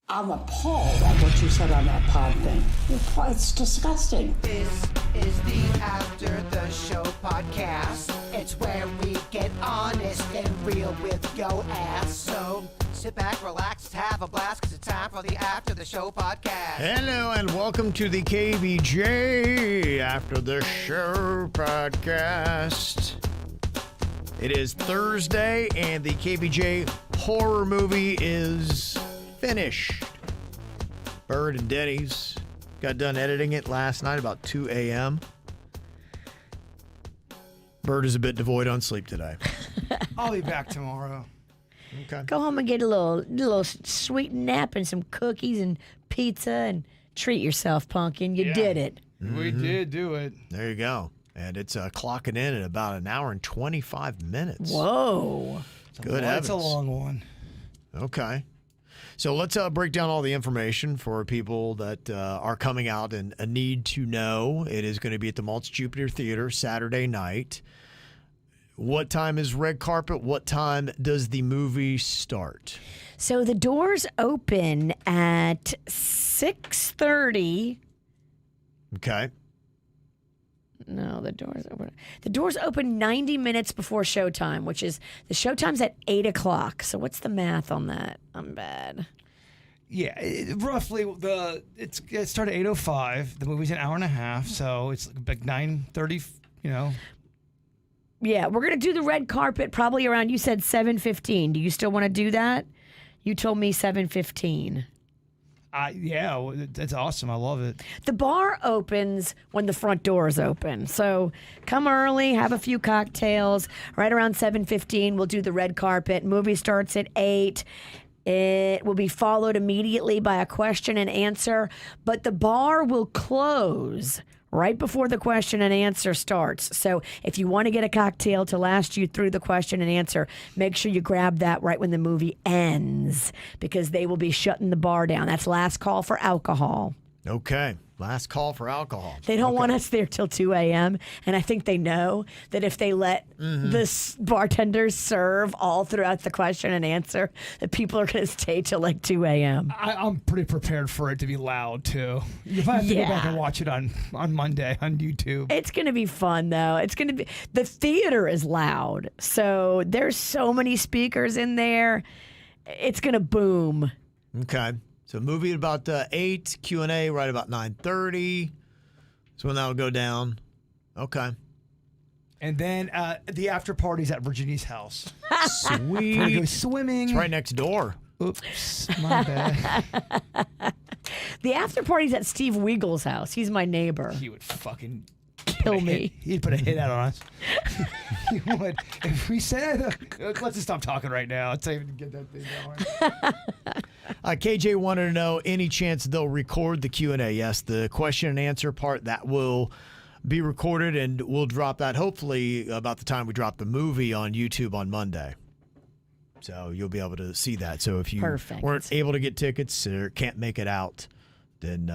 I'm appalled at what you said on that pod thing. It's disgusting. This is the After the Show podcast. It's where we get honest and real with yo ass. So sit back, relax, have a blast, because it's time for the After the Show podcast. Hello and welcome to the KVJ After the Show podcast. It is Thursday and the KVJ horror movie is finished. Bird and Denny's got done editing it last night about 2 a.m. Bird is a bit devoid on sleep today. I'll be back tomorrow. Okay. Go home and get a little sweet nap and some cookies and pizza and treat yourself, Pumpkin. You did it. We did do it. There you go. And it's clocking in at about an hour and 25 minutes. Whoa. Good That's heavens. a long one. Okay. So let's break down all the information for people that are coming out and need to know. It is going to be at the Maltz Jupiter Theater Saturday night. What time is red carpet? What time does the movie start? So the doors open at 6:30. Okay. No, the doors open. The doors open 90 minutes before showtime, which is the showtime's at 8 o'clock. So what's the math on that? I'm bad. Yeah, roughly it started at 8:05. The movie's an hour and a half, so it's like 9:30. You know. Yeah, we're gonna do the red carpet probably around. You said 7:15. Do you still want to do that? You told me 7:15. Yeah, that's awesome. I love it. The bar opens when the front doors open. So come early, have a few cocktails. Right around 7:15, we'll do the red carpet. Movie starts at 8. It will be followed immediately by a question and answer, but the bar will close right before the question and answer starts. So if you want to get a cocktail to last you through the question and answer, make sure you grab that right when the movie ends, because they will be shutting the bar down. That's last call for alcohol. Okay. Last call for alcohol. They don't want us there till 2 a.m. And I think they know that if they let the bartenders serve all throughout the question and answer, that people are going to stay till like 2 a.m. I'm pretty prepared for it to be loud too. If I have to go back and watch it on Monday on YouTube. It's going to be fun, though. It's going to be, the theater is loud. So there's so many speakers in there. It's going to boom. Okay. So movie at about 8, Q&A right about 9:30. So when that will go down. Okay. And then the after party's at Virginia's house. Sweet. We go swimming. It's right next door. Oops, my bad. The after party's at Steve Weagle's house. He's my neighbor. He would fucking Kill me. He'd put a hit out on us. He would. If we said, let's just stop talking right now. Let's even get that thing going. KJ wanted to know any chance they'll record the Q&A. Yes, the question and answer part, that will be recorded, and we'll drop that hopefully about the time we drop the movie on YouTube on Monday. So you'll be able to see that. So if you weren't able to get tickets or can't make it out, then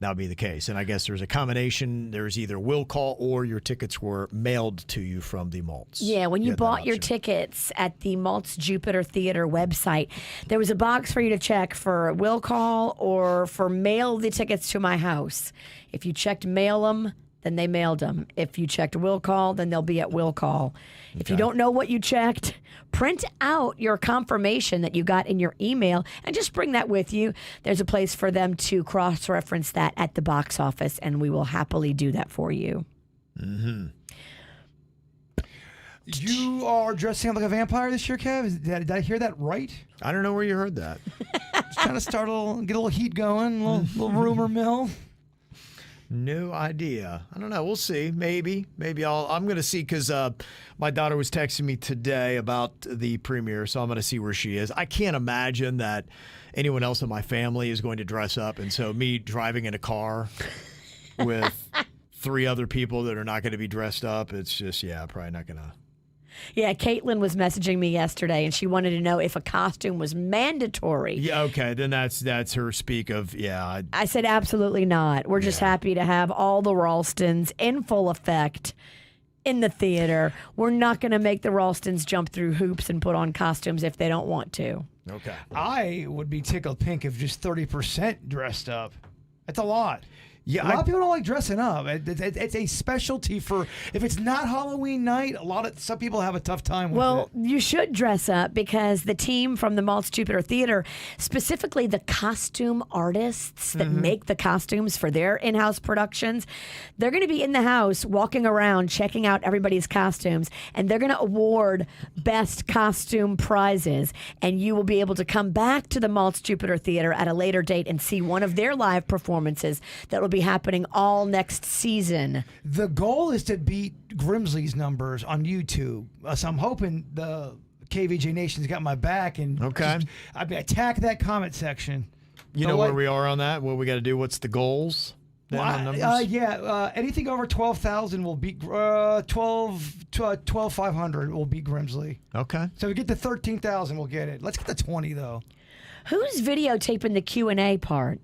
that'll be the case. And I guess there's a combination. There's either will call or your tickets were mailed to you from the Maltz. Yeah, when you bought your tickets at the Maltz Jupiter Theater website, there was a box for you to check for will call or for mail the tickets to my house. If you checked mail them, then they mailed them. If you checked will call, then they'll be at will call. If you don't know what you checked, print out your confirmation that you got in your email and just bring that with you. There's a place for them to cross-reference that at the box office, and we will happily do that for you. Mm-hmm. You are dressing up like a vampire this year, Kev? Did I hear that right? I don't know where you heard that. Just trying to get a little heat going, a little rumor mill. No idea. I don't know. We'll see. Maybe I'm going to see, because my daughter was texting me today about the premiere, so I'm going to see where she is. I can't imagine that anyone else in my family is going to dress up, and so me driving in a car with 3 other people that are not going to be dressed up, it's just, probably not going to. Yeah, Caitlin was messaging me yesterday, and she wanted to know if a costume was mandatory. Yeah, okay, then that's her speak of, I said absolutely not. We're just happy to have all the Ralstons in full effect in the theater. We're not going to make the Ralstons jump through hoops and put on costumes if they don't want to. Okay. I would be tickled pink if just 30% dressed up. That's a lot. Yeah, a lot of people don't like dressing up. It's a specialty for if it's not Halloween night. Some people have a tough time with Well, it. you should dress up because the team from the Maltz Jupiter Theater, specifically the costume artists that make the costumes for their in-house productions, they're going to be in the house walking around checking out everybody's costumes, and they're going to award best costume prizes. And you will be able to come back to the Maltz Jupiter Theater at a later date and see one of their live performances that will be happening all next season. The goal is to beat Grimsley's numbers on YouTube. So I'm hoping the KVJ Nation's got my back and attack that comment section. You know where we are on that? What we got to do? What's the goals? Anything over 12,000 will beat 12,500 will beat Grimsley. Okay. So we get to 13,000, we'll get it. Let's get to 20 though. Who's videotaping the Q&A part?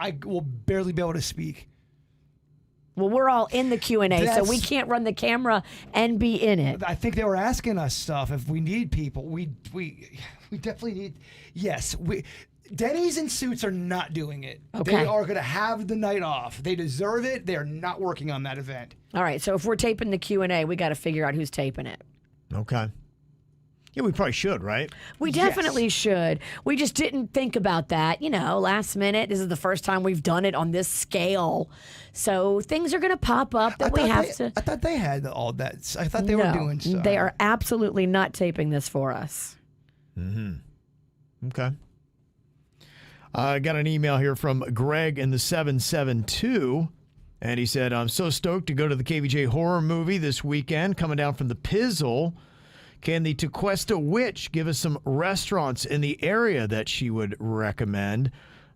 I will barely be able to speak. Well, we're all in the Q&A, so we can't run the camera and be in it. I think they were asking us stuff. If we need people, we definitely need. Yes, Denny's and Suits are not doing it. Okay. They are going to have the night off. They deserve it. They are not working on that event. All right, so if we're taping the Q&A, we got to figure out who's taping it. Okay. Yeah, we probably should, right? We definitely should. We just didn't think about that, last minute. This is the first time we've done it on this scale. So things are going to pop up that we have to. I thought they had all that. I thought they were doing stuff. They are absolutely not taping this for us. Okay. I got an email here from Greg in the 772. And he said, I'm so stoked to go to the KVJ horror movie this weekend, coming down from the Pizzle. Can the Tequesta Witch give us some restaurants in the area that she would recommend?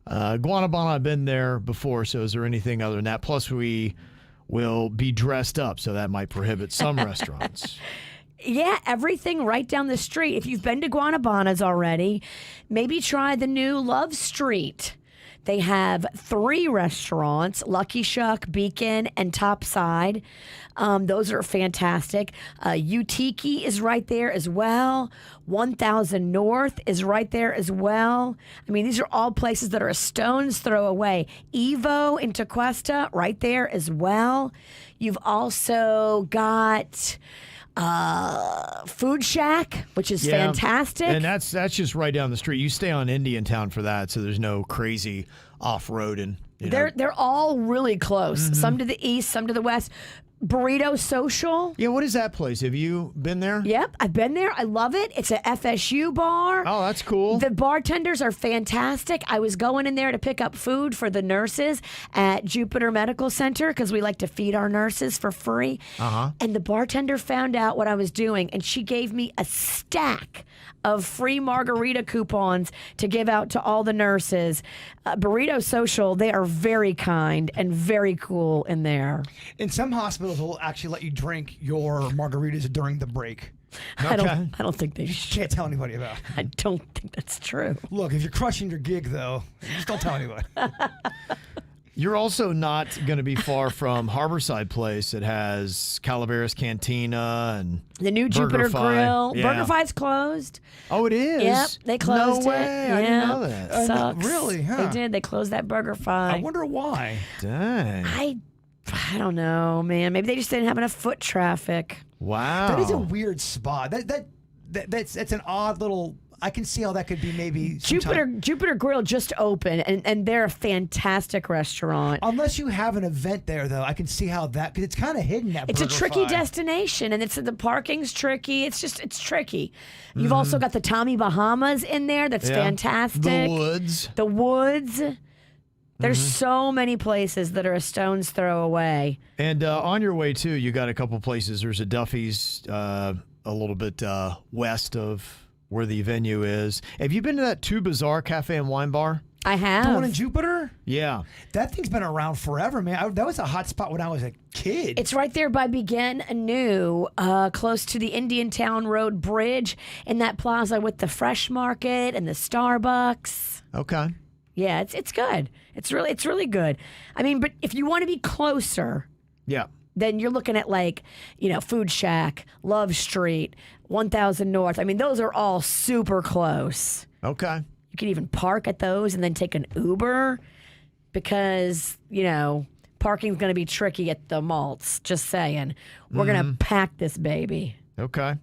Guanabana, I've been there before, so is there anything other than that? Plus, we will be dressed up, so that might prohibit some restaurants. Yeah, everything right down the street. If you've been to Guanabana's already, maybe try the new Love Street. They have 3 restaurants, Lucky Shuck, Beacon, and Topside. Those are fantastic. Utiki is right there as well. 1000 North is right there as well. I mean, these are all places that are a stone's throw away. Evo in Tequesta, right there as well. You've also got Food Shack, which is fantastic. And that's just right down the street. You stay on Indiantown for that, so there's no crazy off-roading. They're all really close. Some to the east, some to the west. Burrito Social. Yeah, what is that place? Have you been there? Yep, I've been there. I love it. It's a FSU bar. Oh, that's cool. The bartenders are fantastic. I was going in there to pick up food for the nurses at Jupiter Medical Center because we like to feed our nurses for free. And the bartender found out what I was doing, and she gave me a stack of free margarita coupons to give out to all the nurses. Burrito Social, they are very kind and very cool in there. In some hospitals, will actually let you drink your margaritas during the break. I don't think they Can't tell anybody about it. I don't think that's true. Look, if you're crushing your gig, though, just don't tell anybody. You're also not going to be far from Harborside Place. It has Calaveras Cantina and the new Jupiter Grill. Yeah. BurgerFi's closed. Oh, it is? Yep, they closed No way. it. I didn't know that. Sucks. Really, huh? They did. They closed that BurgerFi. I wonder why. Dang. I don't know, man. Maybe they just didn't have enough foot traffic. Wow. That is a weird spot. That's an odd little. I can see how that could be maybe Jupiter Grill just opened, and they're a fantastic restaurant. Unless you have an event there, though, I can see how that, because it's kind of hidden. It's a tricky destination, and the parking's tricky. It's tricky. You've also got the Tommy Bahamas in there. That's fantastic. The Woods. There's so many places that are a stone's throw away. And on your way, too, you got a couple places. There's a Duffy's a little bit west of where the venue is. Have you been to that Two Bazaar Cafe and Wine Bar? I have. The one in Jupiter? Yeah. That thing's been around forever, man. That was a hot spot when I was a kid. It's right there by Begin Anew, close to the Indiantown Road Bridge, in that plaza with the Fresh Market and the Starbucks. Okay. Yeah, it's good. It's really good. I mean, but if you want to be closer, yeah, then you're looking at Food Shack, Love Street, 1000 North. I mean, those are all super close. Okay. You can even park at those and then take an Uber because, parking's going to be tricky at the malts. Just saying. We're going to pack this baby. Okay.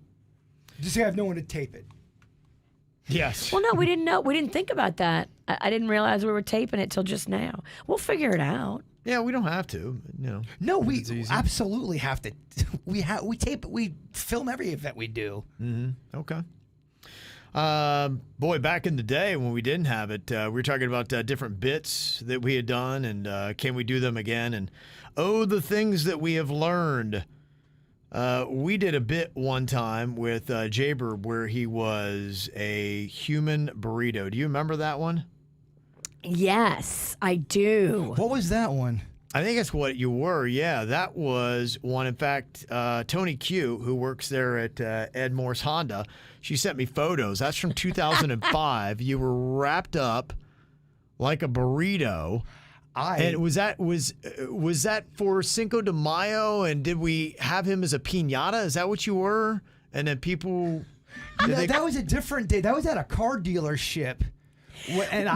Just have no one to tape it. Yes. Well, no, we didn't know. We didn't think about that. I didn't realize we were taping it till just now. We'll figure it out. Yeah, we don't have to. No, we absolutely have to. We tape. We film every event we do. Okay. Boy, back in the day when we didn't have it, we were talking about different bits that we had done, and can we do them again? And the things that we have learned. We did a bit one time with Jaber where he was a human burrito. Do you remember that one? Yes, I do. What was that one? I think that's what you were. Yeah, that was one. In fact, Tony Q, who works there at Ed Moore's Honda, she sent me photos. That's from 2005. You were wrapped up like a burrito. And was that for Cinco de Mayo? And did we have him as a piñata? Is that what you were? And then people... that was a different day. That was at a car dealership. And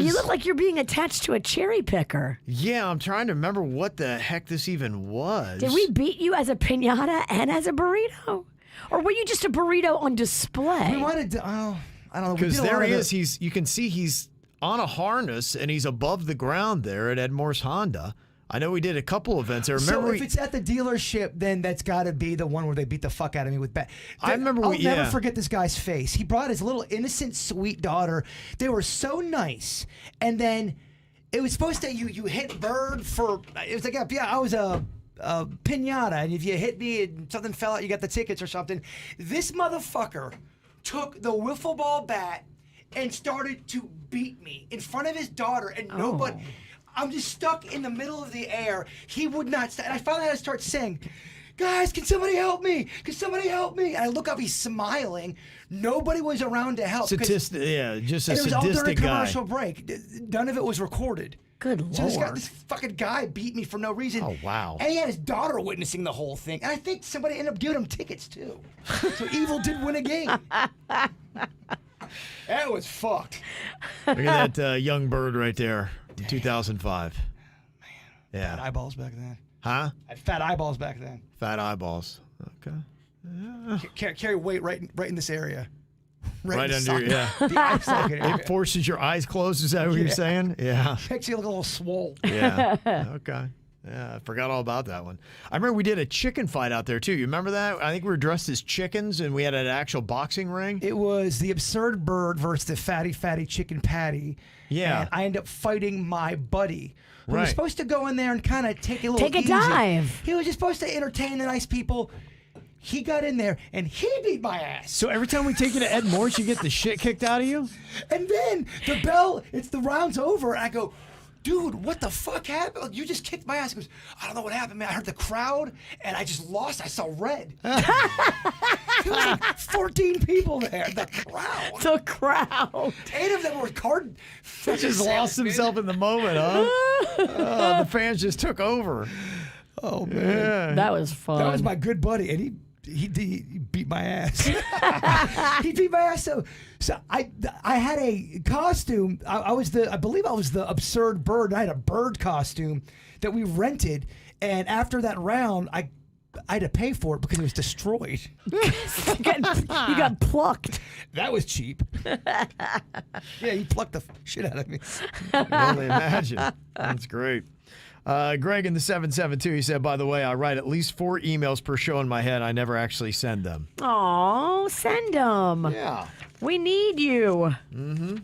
you look like you're being attached to a cherry picker. Yeah, I'm trying to remember what the heck this even was. Did we beat you as a piñata and as a burrito? Or were you just a burrito on display? We wanted to... I don't know. Because there he is. You can see he's on a harness and he's above the ground there at Ed Moore's Honda. I know we did a couple events. I remember. So if it's at the dealership, then that's got to be the one where they beat the fuck out of me with bat. I remember. I'll never forget this guy's face. He brought his little innocent, sweet daughter. They were so nice, and then it was supposed to you hit bird for. It was like I was a piñata, and if you hit me and something fell out, you got the tickets or something. This motherfucker took the wiffle ball bat and started to beat me in front of his daughter, and nobody. I'm just stuck in the middle of the air. He would not stop. And I finally had to start saying, guys, can somebody help me? Can somebody help me? And I look up, he's smiling. Nobody was around to help. Just a sadistic it was all during guy. commercial break. None of it was recorded. Good Lord. So this fucking guy beat me for no reason. Oh, wow. And he had his daughter witnessing the whole thing. And I think somebody ended up giving him tickets, too. So evil did win a game. That was fucked. Look at that young bird right there. 2005. Man. Yeah. Fat eyeballs back then. Huh? I had fat eyeballs back then. Fat eyeballs. Okay. Yeah. Carry weight right in this area. Right under, yeah. The eye socket area. It forces your eyes closed. Is that what you're saying? Yeah. Makes you look a little swole. Yeah. Okay. Yeah, I forgot all about that one. I remember we did a chicken fight out there, too. You remember that? I think we were dressed as chickens, and we had an actual boxing ring. It was the absurd bird versus the fatty chicken patty. Yeah. And I ended up fighting my buddy, who was Right. supposed to go in there and kind of take it a little Take a easy. dive. He was just supposed to entertain the nice people. He got in there, and he beat my ass. So every time we take you to Ed Moore's, you get the shit kicked out of you? And then the bell, the round's over, and I go, dude, what the fuck happened? Like, you just kicked my ass. He goes, I don't know what happened, man. I heard the crowd, and I just lost. I saw red. There were like 14 people there. The crowd. The crowd. 8 of them were card. He just lost himself in the moment, huh? The fans just took over. Oh, man. Yeah. That was fun. That was my good buddy, and he beat my ass. He beat my ass. So I had a costume. I believe I was the absurd bird. I had a bird costume that we rented, and after that round, I had to pay for it because it was destroyed. you got plucked. That was cheap. Yeah, he plucked the shit out of me. I can only imagine. That's great. Greg in the 772, he said, by the way, I write at least 4 emails per show in my head. I never actually send them. Aw, send them. Yeah. We need you. Mm-hmm.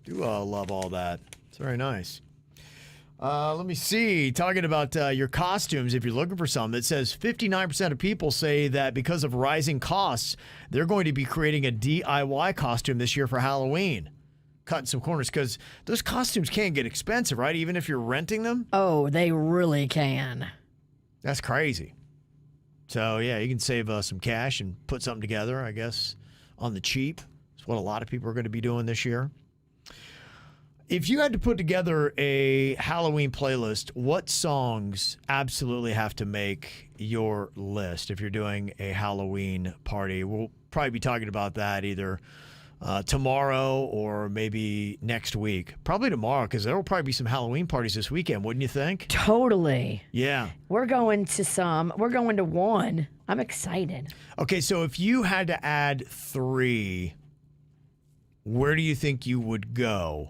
Do love all that. It's very nice. Let me see. Talking about your costumes, if you're looking for some, it says 59% of people say that because of rising costs, they're going to be creating a DIY costume this year for Halloween. Cutting some corners because those costumes can get expensive, right? Even if you're renting them. Oh, they really can. That's crazy. So, yeah, you can save some cash and put something together, I guess, on the cheap. It's what a lot of people are going to be doing this year. If you had to put together a Halloween playlist, what songs absolutely have to make your list if you're doing a Halloween party? We'll probably be talking about that either tomorrow or maybe next week. Probably tomorrow, because there will probably be some Halloween parties this weekend, wouldn't you think? Totally. Yeah. We're going to some. We're going to one. I'm excited. Okay, so if you had to add 3, where do you think you would go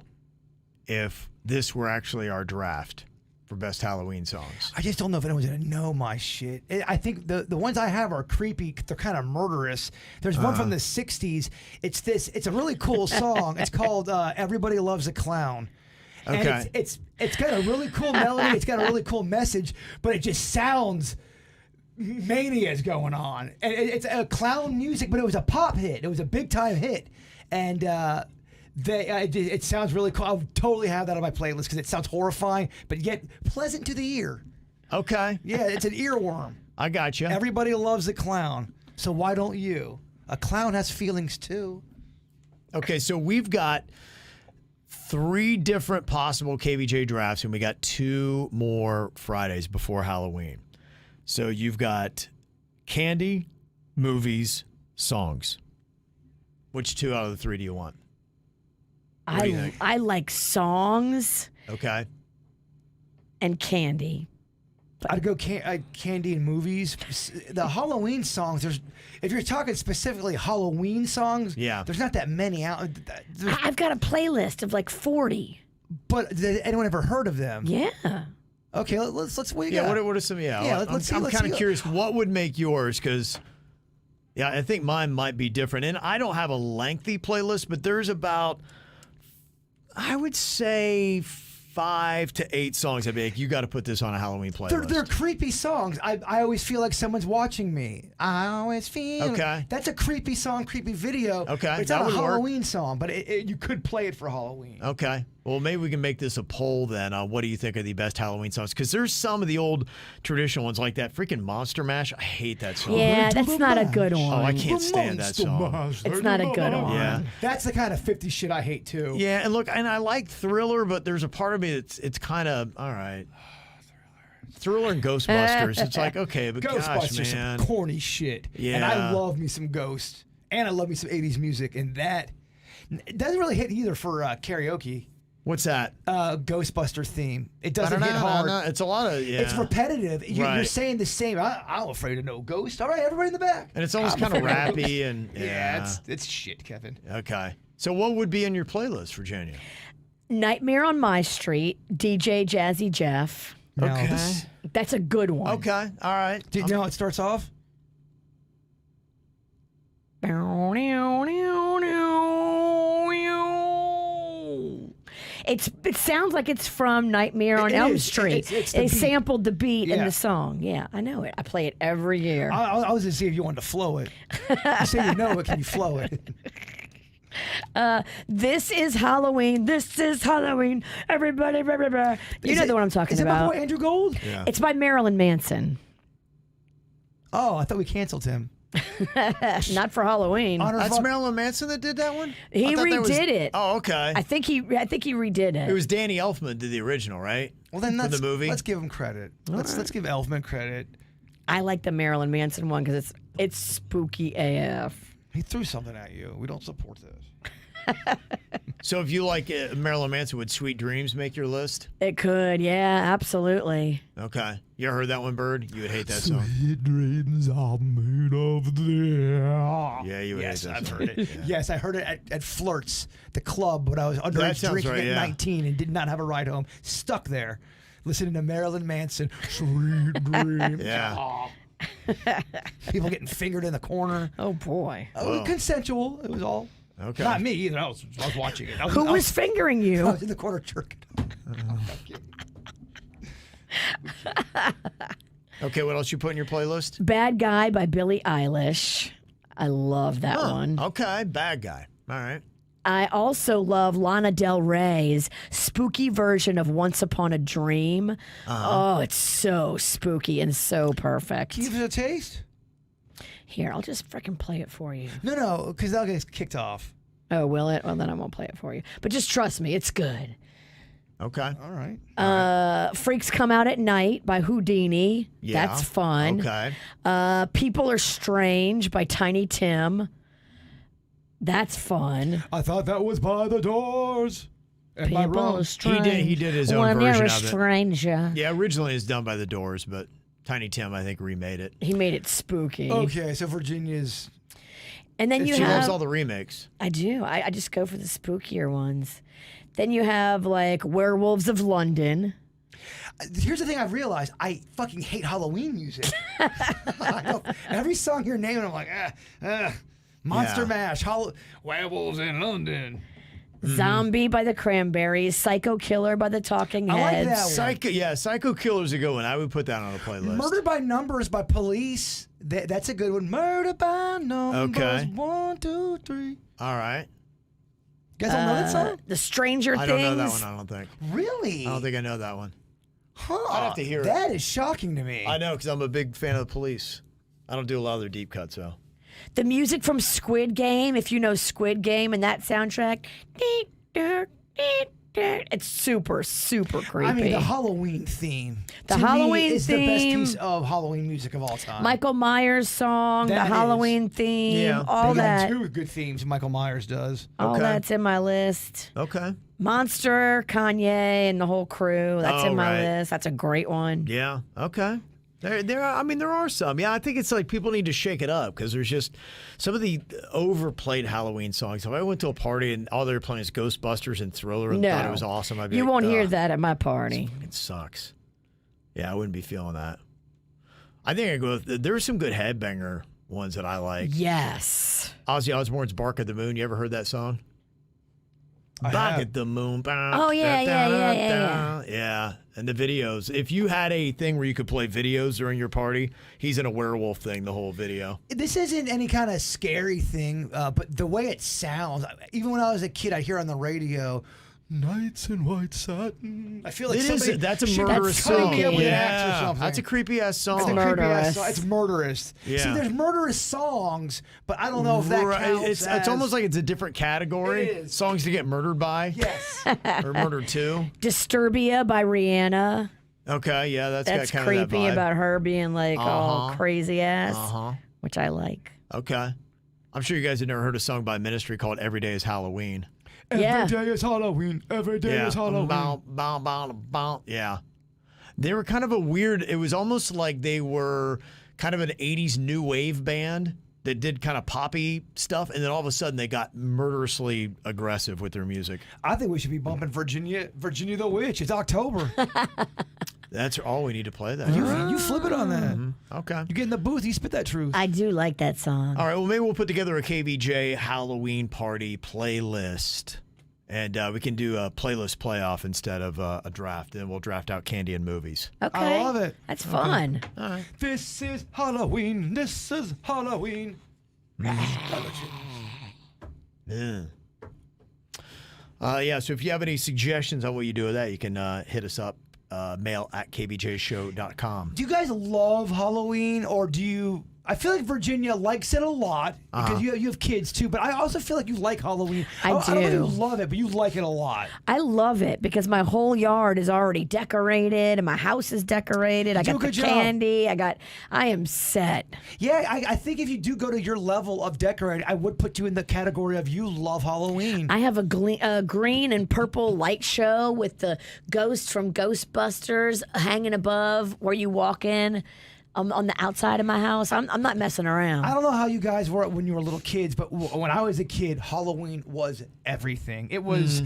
if this were actually our draft for best Halloween songs? I just don't know if anyone's gonna know my shit. I think the ones I have are creepy. They're kind of murderous. There's one from the '60s. It's a really cool song. It's called "Everybody Loves a Clown." Okay. And it's got a really cool melody. It's got a really cool message, but it just sounds mania's going on. And it's a clown music, but it was a pop hit. It was a big time hit, and it sounds really cool. I'll totally have that on my playlist because it sounds horrifying, but yet pleasant to the ear. Okay. Yeah, it's an earworm. I got you. Everybody loves a clown, so why don't you? A clown has feelings too. Okay, so we've got 3 different possible KVJ drafts, and we got 2 more Fridays before Halloween. So you've got candy, movies, songs. Which 2 out of the 3 do you want? What do you think? I like songs Okay. and candy. I'd go candy and movies. The Halloween songs. If you're talking specifically Halloween songs, Yeah. there's not that many out. I've got a playlist of like 40. But did anyone ever heard of them? Yeah. Okay, let's what you Yeah, got? what are some? Yeah, Yeah, let's see- I'm let's kind of see. curious what would make yours, because yeah, I think mine might be different. And I don't have a lengthy playlist, but there's about, I would say, 5 to 8 songs. I'd be like, you got to put this on a Halloween playlist. They're creepy songs. I always feel like someone's watching me. I always feel. Okay. That's a creepy song, creepy video. Okay, It's that not a would work. Halloween song, but you could play it for Halloween. Okay. Well, maybe we can make this a poll then. What do you think are the best Halloween songs? Because there's some of the old traditional ones, like that freaking Monster Mash. I hate that song. Yeah, that's not a good one. Oh, I can't stand that song. It's not a good one. Yeah. That's the kind of 50 shit I hate too. Yeah, and look, and I like Thriller, but there's a part of me that's it's kind of all right. Thriller and Ghostbusters. It's like, okay, but gosh, Ghostbusters, man. some corny shit. Yeah. And I love me some Ghost. And I love me some 80s music. And that it doesn't really hit either for karaoke. What's that? Ghostbuster theme. It doesn't hit hard. It's a lot of, yeah. It's repetitive. You're Right. saying the same. I'm afraid of no ghost. All right, everybody in the back. And it's almost kind of rappy and Yeah, it's shit, Kevin. okay. So what would be in your playlist, Virginia? Nightmare on My Street, DJ Jazzy Jeff. Now, Okay. That's a good one. Okay. All right. Do you know how it starts off? It sounds like it's from Nightmare on It Elm is. Street. It's the They beat. sampled the beat in Yeah. the song. Yeah, I know it. I play it every year. I was going to see if you wanted to flow it. You say you know it, can you flow it? This is Halloween. This is Halloween. Everybody, blah, blah, blah. You know the one I'm talking Is it my about. boy Andrew Gold? Yeah. It's by Marilyn Manson. Oh, I thought we canceled him. Not for Halloween. Honor That's Fuck- Marilyn Manson that did that one? He I thought that was- redid it. Oh, okay. I think he redid it. It was Danny Elfman did the original, right? Well, then For let's, the movie. let's give him credit. Let's give Elfman credit. I like the Marilyn Manson one because it's spooky AF. He threw something at you. We don't support this. So if you like Marilyn Manson, would Sweet Dreams make your list? It could, yeah, absolutely. Okay. You ever heard that one, Bird? You would hate that song. Sweet dreams are made of this. Yeah, you would Yes, hate that I've song. heard it. Yes, I heard it at Flirts, the club, when I was That underage sounds drinking right, at yeah. 19 and did not have a ride home. Stuck there, listening to Marilyn Manson. Sweet dreams. Yeah. Aw. People getting fingered in the corner. Oh boy. It was consensual. It was all. Okay. Not me either. I was watching it. Who was fingering I you? was in the corner jerking. Okay, what else you put in your playlist? Bad Guy by Billie Eilish. I love that one. Okay, Bad Guy. All right. I also love Lana Del Rey's spooky version of Once Upon a Dream. Oh, it's so spooky and so perfect. Give it a taste. Here, I'll just freaking play it for you. No, because that'll get kicked off. Oh, will it? Well, then I won't play it for you. But just trust me, it's good. Okay. All right. Freaks Come Out at Night by Houdini. Yeah. That's fun. Okay. People Are Strange by Tiny Tim. That's fun. I thought that was by the Doors. Am I People wrong? Are Strange. He did his own when version you're a of it. stranger. Yeah, originally it's done by the Doors, but Tiny Tim, I think, remade it. He made it spooky. Okay, so Virginia's. And then you She loves have... all the remakes. I do. I just go for the spookier ones. Then you have like Werewolves of London. Here's the thing I've realized. I fucking hate Halloween music. Every song you're naming, I'm like, Monster Yeah. Mash, Werewolves in London. Zombie by the Cranberries. Psycho Killer by the Talking I like Heads. that one. Psycho Killer's a good one. I would put that on a playlist. Murder by Numbers by Police. That's a good one. Murder by Numbers. Okay. 1, 2, 3. All right. You guys don't know that song? The Stranger I Things. don't know that one, I don't think. Really? I don't think I know that one. Huh. I'd have to hear it. That is shocking to me. I know, because I'm a big fan of the Police. I don't do a lot of their deep cuts, though. The music from Squid Game, if you know Squid Game and that soundtrack. It's super, super creepy. I mean, the Halloween theme. The to me, Halloween is the best theme. piece of Halloween music of all time. Michael Myers song, That the is. Halloween theme, Yeah. all They got that. two good themes Michael Myers does. All Okay. that's in my list. Okay. Monster, Kanye, and the whole crew. That's Oh, in my right. list. That's a great one. Yeah. Okay. There are some. Yeah, I think it's like people need to shake it up because there's just some of the overplayed Halloween songs. If I went to a party and all they were playing is Ghostbusters and Thriller and No. thought it was awesome, I'd be You like, won't hear "Ugh, that at my party. It sucks. Yeah, I wouldn't be feeling that. I think I go with, there are some good headbanger ones that I like. Yes. Ozzy Osbourne's Bark at the Moon. You ever heard that song? I Bark have. at the Moon. Oh, yeah. Yeah. And the videos. If you had a thing where you could play videos during your party, he's in a werewolf thing the whole video. This isn't any kind of scary thing, but the way it sounds, even when I was a kid, I'd hear on the radio, Nights in White Satin. I feel like That's a should murderous cut song. me up with an axe or Yeah. something. That's a creepy ass song. It's a Murderous. creepy ass song. It's murderous. Yeah. See, there's murderous songs, but I don't know if that Right. counts It's as... almost like it's a different category. It is. Songs to get murdered by. Yes. Or murdered to. Disturbia by Rihanna. Okay, yeah, That's got kind creepy of that vibe. about her being like all Uh-huh. crazy ass, Uh-huh. which I like. Okay. I'm sure you guys have never heard a song by Ministry called Every Day is Halloween. Yeah. Every day is Halloween. Every day Yeah. is Halloween. Bow, bow, bow, bow. Yeah. They were kind of a weird, it was almost like they were kind of an 80s new wave band that did kind of poppy stuff, and then all of a sudden they got murderously aggressive with their music. I think we should be bumping Virginia the Witch. It's October. That's all we need to play that. you flip it on that. Okay. You get in the booth, you spit that truth. I do like that song. All right, well, maybe we'll put together a KVJ Halloween party playlist. And we can do a playlist playoff instead of a draft. And we'll draft out candy and movies. Okay. I love it. That's fun. This is Halloween. This is Halloween. Yeah. So if you have any suggestions on what you do with that, you can hit us up, mail at kvjshow.com. Do you guys love Halloween, or do you? I feel like Virginia likes it a lot because you have kids too, but I also feel like you like Halloween. I don't know if you do. love it, but you like it a lot. I love it because my whole yard is already decorated and my house is decorated. I do a got the good job. candy. I am set. Yeah, I think if you do go to your level of decorating, I would put you in the category of you love Halloween. I have a green and purple light show with the ghost from Ghostbusters hanging above where you walk in. On the outside of my house. I'm not messing around. I don't know how you guys were when you were little kids, but when I was a kid, Halloween was everything. It was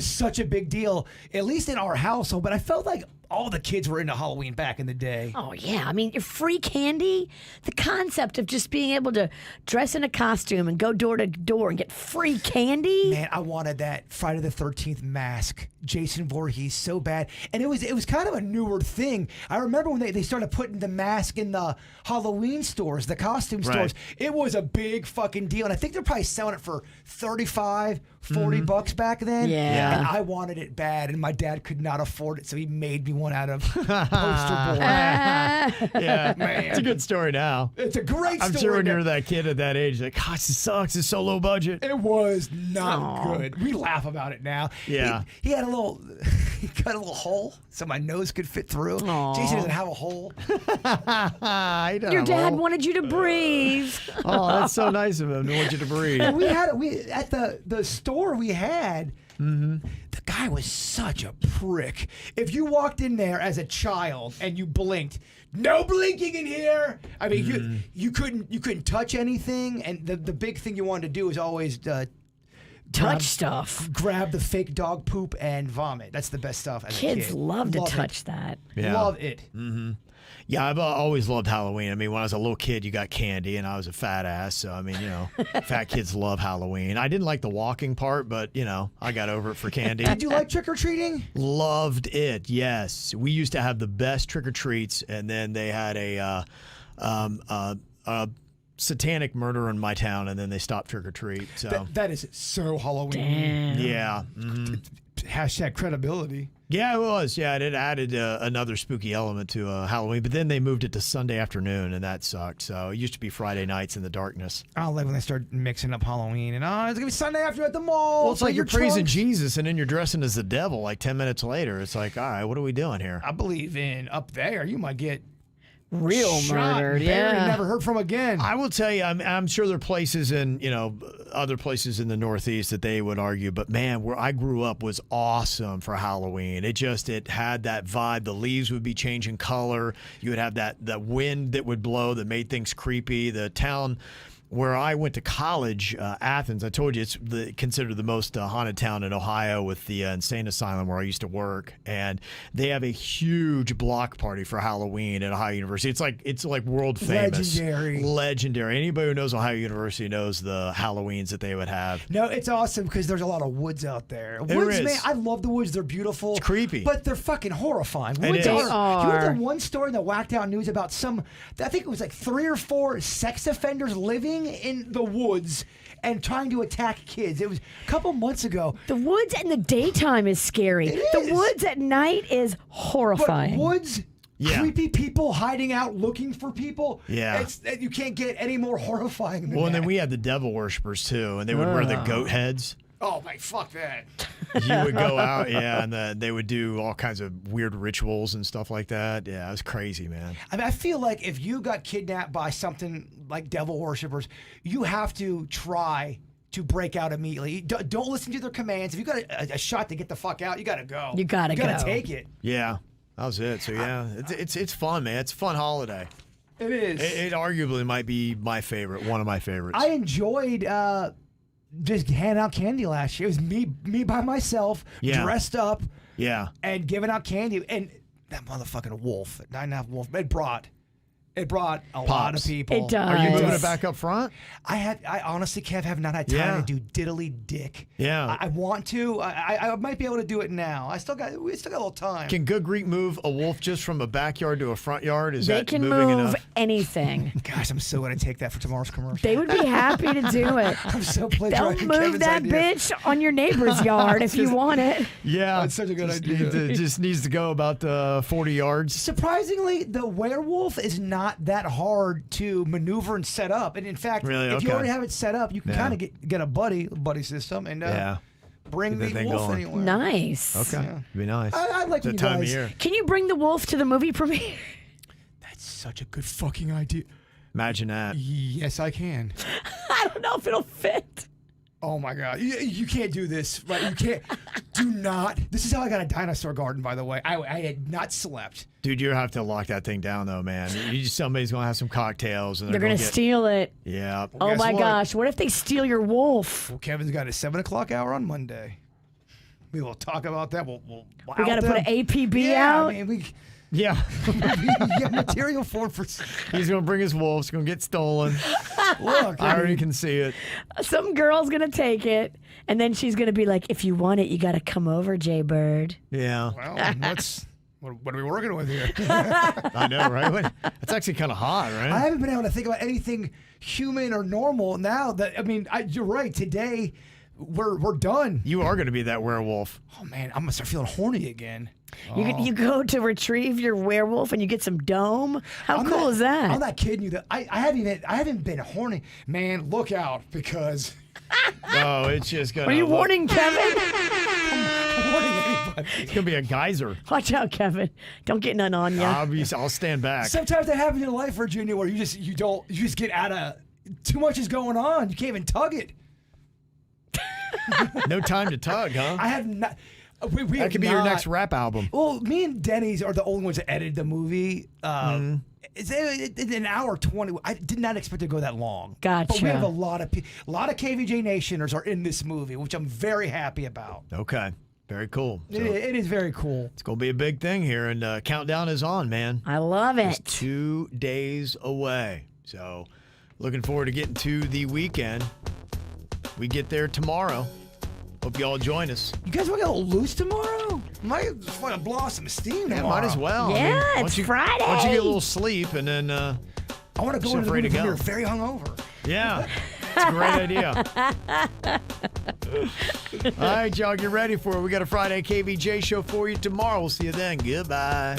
such a big deal, at least in our household. But I felt like all the kids were into Halloween back in the day. Oh, yeah. I mean, your free candy, the concept of just being able to dress in a costume and go door to door and get free candy. Man, I wanted that Friday the 13th mask, Jason Voorhees, so bad. And it was kind of a newer thing. I remember when they started putting the mask in the Halloween stores, the costume stores. It was a big fucking deal. And I think they're probably selling it for $35, $40 back then. Yeah. And I wanted it bad, and my dad could not afford it, so he made me one one out of poster board. Yeah, Man. it's a good story now. It's a great story. I'm sure when now. you're that kid at that age, like, gosh, this sucks. It's so low budget. It was not good. We laugh about it now. Yeah. He had a little, he cut a little hole so my nose could fit through. Aw. Jason doesn't have a hole. Your dad wanted you to breathe. Oh, that's so nice of him to want you to breathe. And we at the store we had. The guy was such a prick. If you walked in there as a child and you blinked, no blinking in here. I mean, you couldn't touch anything, and the big thing you wanted to do is always Touch stuff. grab the fake dog poop and vomit. That's the best stuff. As Kids a kid. love to it. touch that. Yeah. Love it. Yeah, I've always loved Halloween. I mean, when I was a little kid, you got candy, and I was a fat ass. So, I mean, fat kids love Halloween. I didn't like the walking part, but, I got over it for candy. Did you like trick-or-treating? Loved it, yes. We used to have the best trick-or-treats, and then they had a satanic murder in my town, and then they stopped trick-or-treat. So, That is so Halloween. Damn. yeah. Mhm. Hashtag credibility. Yeah, it was. Yeah, it added another spooky element to Halloween, but then they moved it to Sunday afternoon, and that sucked. So it used to be Friday nights in the darkness. I like when they start mixing up Halloween and it's gonna be Sunday after at the mall. Well, it's like Put you're your praising trunks. Jesus, and then you're dressing as the devil like 10 minutes later. It's like, all right, what are we doing here? I believe in up there. You might get Real shot, murdered. buried, and Yeah. never heard from again. I will tell you, I'm sure there are places in, other places in the Northeast that they would argue, but man, where I grew up was awesome for Halloween. It had that vibe. The leaves would be changing color. You would have that wind that would blow that made things creepy. The town where I went to college, Athens, I told you it's considered the most haunted town in Ohio, with the insane asylum where I used to work, and they have a huge block party for Halloween at Ohio University. It's like world famous, legendary. Anybody who knows Ohio University knows the Halloweens that they would have. No, it's awesome because there's a lot of woods out there. There Woods, is. man, I love the woods. They're beautiful. It's creepy. But they're fucking horrifying. It Woods is. They You heard are. the one story in the Whacked Out News about I think it was like 3 or 4 sex offenders living in the woods and trying to attack kids. It was a couple months ago. The woods in the daytime is scary. It The is. woods at night is But horrifying. woods, Yeah. creepy people hiding out looking for people. Yeah. You can't get any more horrifying than Well, and that. then we had the devil worshippers too, and they would wear the goat heads. Oh, my, fuck that. You would go out, yeah, and they would do all kinds of weird rituals and stuff like that. Yeah, it was crazy, man. I mean, I feel like if you got kidnapped by something like devil worshippers, you have to try to break out immediately. Don't listen to their commands. If you got a shot to get the fuck out, you got to go. You gotta You got go. to take it. Yeah, that was it. So yeah, it's fun, man. It's a fun holiday. It is. It arguably might be my favorite, one of my favorites. I enjoyed just handing out candy last year. It was me by myself, Yeah. dressed up, yeah. and giving out candy. And that motherfucking wolf, that 9.5 wolf, it brought a lot of people. It does. Are you moving Nice. it back up front? I honestly, Kev, have not had time Yeah. to do diddly dick. Yeah. I want to. I might be able to do it now. We still got a little time. Can Good Greek move a wolf just from a backyard to a front yard? Is They that can moving move enough? anything. Gosh, I'm so going to take that for tomorrow's commercial. They would be happy to do it. I'm so They'll plagiarizing move Kevin's that idea. bitch on your neighbor's yard if you want it. Yeah, That's such a good idea. It just needs to go about 40 yards. Surprisingly, the werewolf is not that hard to maneuver and set up. And in fact, Really? if you Okay. already have it set up, you can Yeah. kind of get a buddy system and Yeah. bring Get the that thing wolf going. anywhere. Nice. Okay, Yeah. be nice. I like that you time of guys. year. Can you bring the wolf to the movie premiere? That's such a good fucking idea. Imagine that. Yes, I can. I don't know if it'll fit. Oh my God. You can't do this. Right? You can't. Do not. This is how I got a dinosaur garden, by the way. I had not slept. Dude, you have to lock that thing down, though, man. Somebody's going to have some cocktails. And They're going to steal it. Yeah. Oh guess my what? gosh. What if they steal your wolf? Well, Kevin's got his 7 o'clock hour on Monday. We will talk about that. We'll We got to put an APB yeah, out. I mean, we Yeah. get material for He's going to bring his wolf. It's going to get stolen. look. I already can see it. Some girl's going to take it. And then she's going to be like, if you want it, you got to come over, Jay Bird. Yeah. Well, what are we working with here? I know, right? That's actually kind of hot, right? I haven't been able to think about anything human or normal now. That you're right. Today, we're done. You are going to be that werewolf. Oh man, I'm gonna start feeling horny again. You go to retrieve your werewolf and you get some dome. How cool is that? I'm not kidding you. That I haven't been horny. Man, look out because Oh, it's just gonna. Are you warning Kevin? I'm warning anybody. It's gonna be a geyser. Watch out, Kevin. Don't get none on you. I'll stand back. Sometimes that happens in your life, Virginia, where you just get out of too much is going on. You can't even tug it. No time to tug, huh? I have not. We That have could be not, your next rap album. Well, me and Denny's are the only ones that edited the movie. It's an hour 20. I did not expect it to go that long. Gotcha. But we have a lot of KVJ Nationers are in this movie, which I'm very happy about. Okay. Very cool. So It is very cool. it's going to be a big thing here, and countdown is on, man. I love it. It's 2 days away. So looking forward to getting to the weekend. We get there tomorrow. Hope you all join us. You guys want to get a little loose tomorrow? Might just want to blow off some steam Yeah, tomorrow. might as well. Yeah, once it's Friday. Once you get a little sleep, and then I want to go So into the ready movie to when go. you're very hungover. yeah, it's a great idea. All right, y'all, get ready for it. We got a Friday KVJ show for you tomorrow. We'll see you then. Goodbye.